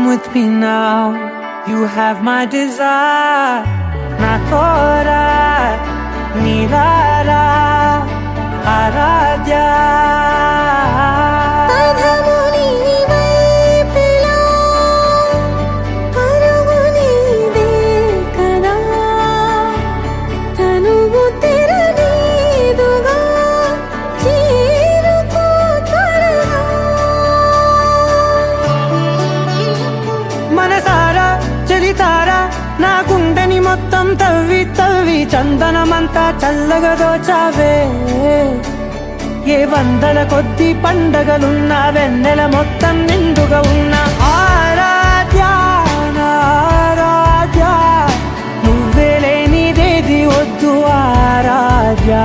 with me now. You have my desire. Na tora nilara aradya. మనసారా చలితారా నా గుండెని మొత్తం తవ్వి తవ్వి చందనమంతా చల్లగా దోచావే. ఏ వందల కొద్ది పండగలున్నా వెన్నెల మొత్తం నిండుగా ఉన్న ఆరాధ్యా నా ఆరాధ్యా, నువ్వే లేనిదేది వద్దు ఆరాధ్యా.